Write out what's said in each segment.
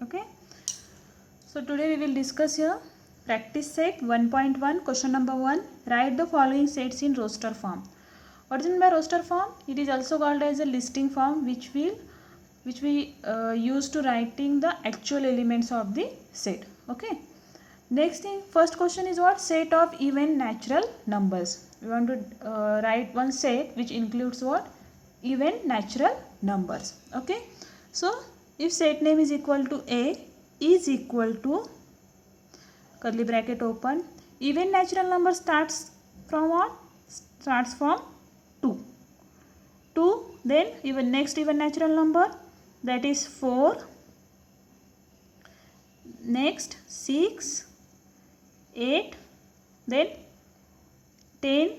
Okay, so today we will discuss here practice set 1.1. Question number 1, write the following sets in roster form. What is meant by roster form? It is also called as a listing form, which we use to writing the actual elements of the set. Okay, next thing, first question is what? Set of even natural numbers. We want to write one set which includes what? Even natural numbers. Okay, so if set name is equal to A is equal to curly bracket open, even natural number starts from what? Starts from 2. 2, then even next even natural number, that is 4, next 6, 8, then 10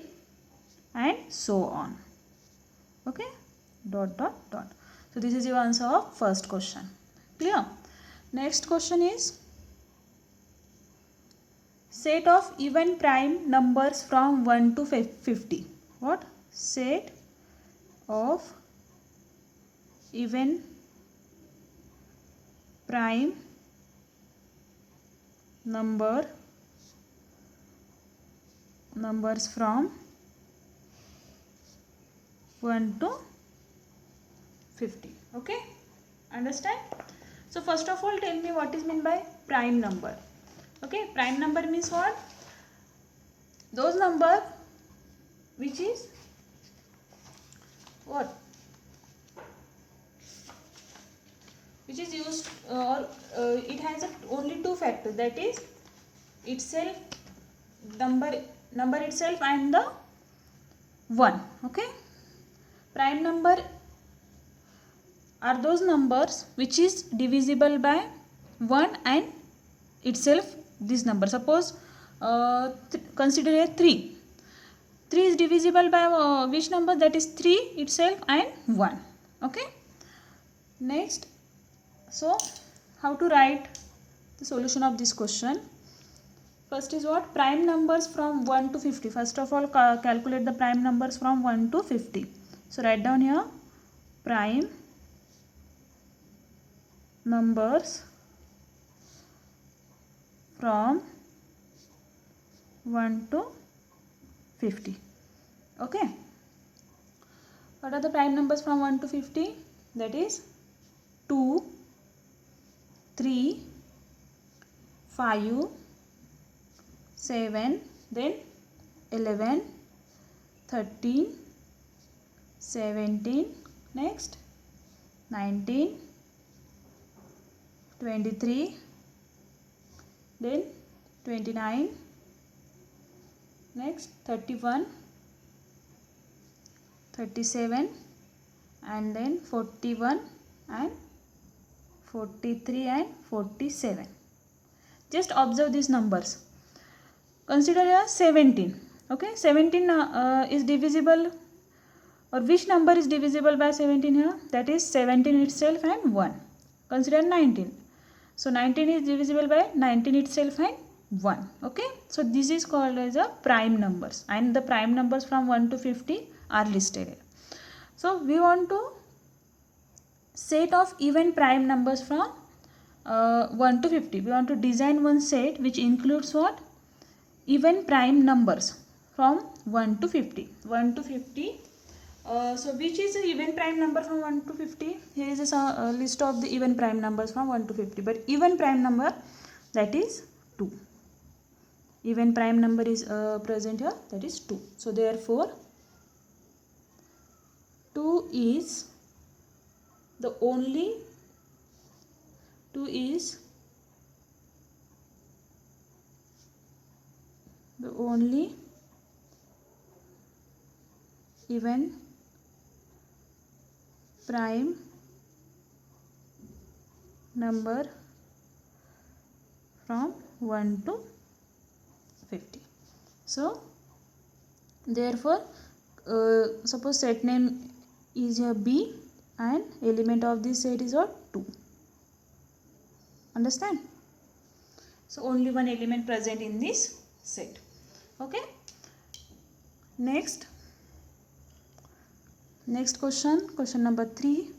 and so on. Okay, dot dot dot. So this is your answer of first question. Clear? Next question is set of even prime numbers from 1 to 50. What? Set of even prime numbers from 1 to 50. Okay, understand? So first of all, tell me what is meant by prime number. Okay, prime number means what? Those number which is what? Which is used or it has only two factors, that is itself, number itself and the 1. Okay, prime number are those numbers which is divisible by 1 and itself this number. Suppose consider a 3. 3 is divisible by which number? That is 3 itself and 1. Okay, next, so how to write the solution of this question? First is what? Prime numbers from 1 to 50. First of all, calculate the prime numbers from 1 to 50. So write down here prime numbers from 1 to 50. Okay, what are the prime numbers from 1 to 50? That is 2, 3, 5, 7, then 11, 13, 17, next 19, 23, then 29, next 31, 37, and then 41 and 43 and 47. Just observe these numbers. Consider here 17. Okay, 17 is divisible, or which number is divisible by 17 here? That is 17 itself and 1. Consider 19. So 19 is divisible by 19 itself and 1. Okay, so this is called as a prime numbers, and the prime numbers from 1 to 50 are listed here. So we want to set of even prime numbers from 1 to 50. We want to design one set which includes what? Even prime numbers from 1 to 50. 1 to 50. So which is the even prime number from 1 to 50? Here is a list of the even prime numbers from 1 to 50. But even prime number, that is 2. Even prime number is present here, that is 2. So therefore 2 is the only even prime number from 1 to 50. So therefore suppose set name is here B and element of this set is what? 2. Understand? So only one element present in this set. Okay, next question number 3,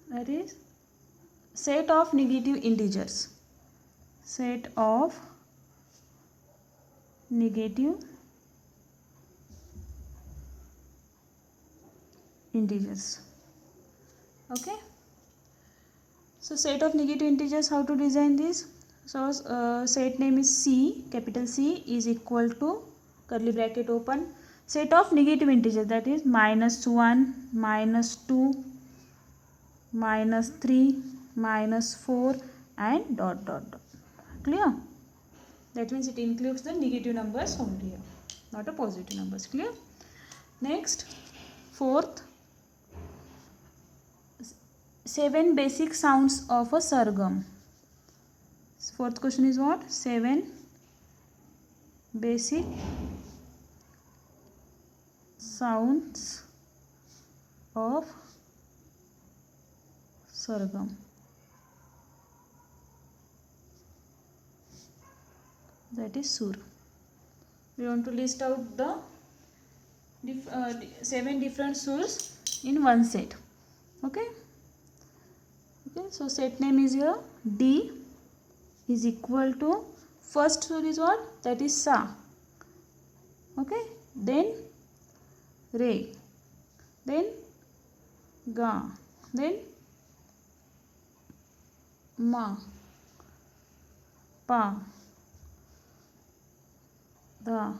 that is set of negative integers. Set of negative integers. Okay, so set of negative integers, how to design this? So set name is C, capital C is equal to curly bracket open, set of negative integers, that is -1, -2, -3, -4 and dot dot dot. Clear? That means it includes the negative numbers only here, not a positive numbers. Clear? Next, fourth, 7 basic sounds of a sargam. Fourth question is what? 7 basic sounds of sargam. That is sur. We want to list out the 7 different surs in one set. Okay. Okay, so set name is here D is equal to, first sur is what? That is sa. Okay, then re, then ga, then ma, pa, da,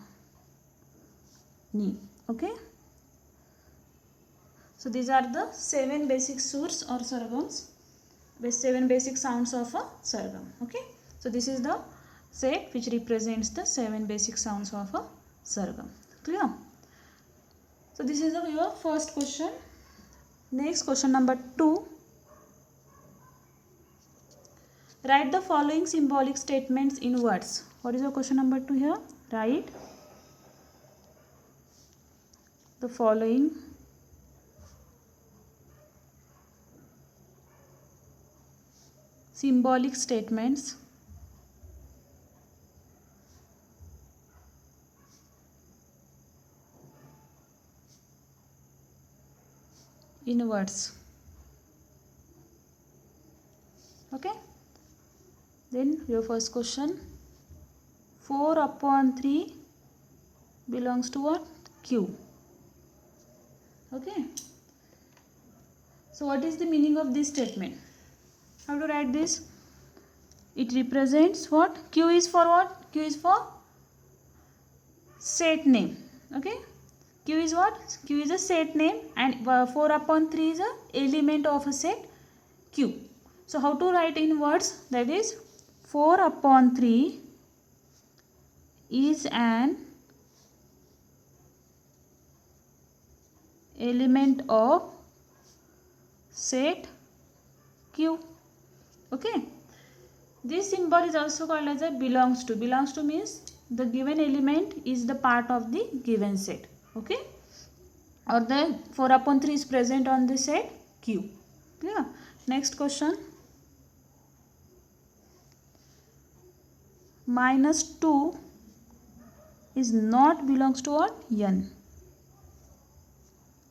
ni. Okay, so these are the 7 basic surs or sargams, with 7 basic sounds of a sargam. Okay, so this is the set which represents the 7 basic sounds of a sargam. Clear? So this is your first question. Next, question number 2. Write the following symbolic statements in words. What is your question number 2 here? Write the following symbolic statements in words. Okay, then your first question, 4/3 belongs to what? Q. Okay, so what is the meaning of this statement? How to write this? It represents what? Q is for what? Q is for set name. Okay, Q is what? Q is a set name, and 4/3 is a element of a set Q. So how to write in words? That is 4/3 is an element of set Q. Okay, this symbol is also called as a belongs to. Belongs to means the given element is the part of the given set. Okay, or the 4/3 is present on the set Q. Clear? Next question, -2 is not belongs to what? N.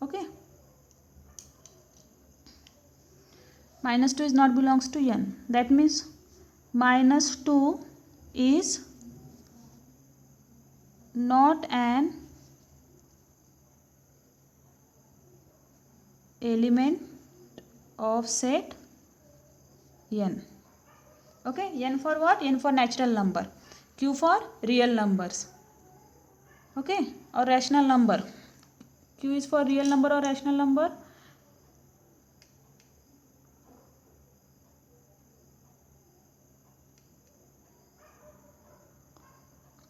Okay, -2 is not belongs to N. That means -2 is not an element of set N. Okay, N for what? N for natural number, Q for real numbers. Okay, or rational number. Q is for real number or rational number.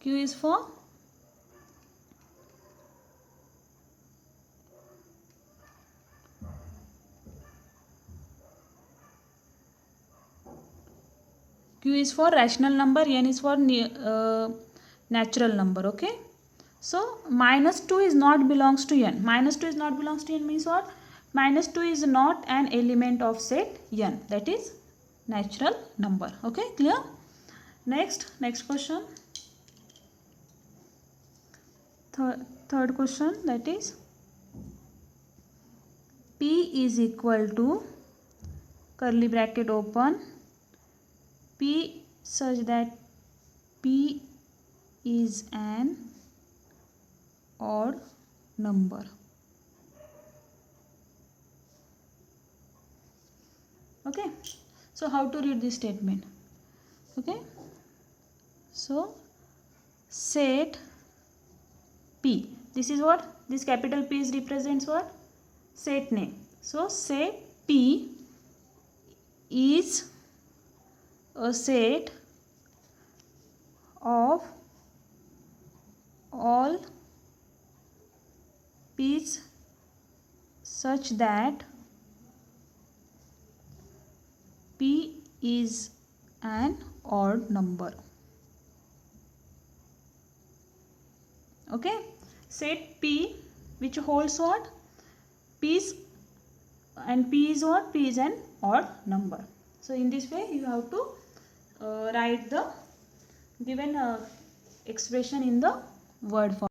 Q is for rational number, N is for natural number. Okay, so -2 is not belongs to N. -2 is not belongs to N means what? -2 is not an element of set N, that is natural number. Okay, clear? Next question, third question, that is P is equal to curly bracket open, P such that P is an odd number. Okay, so how to read this statement? Okay, so set P, this is what, this capital P is represents what, set name. So set P is a set of all P's such that P is an odd number. Okay, set P which holds what, P's, and P is what, P is an odd number. So in this way you have to write the given expression in the word form.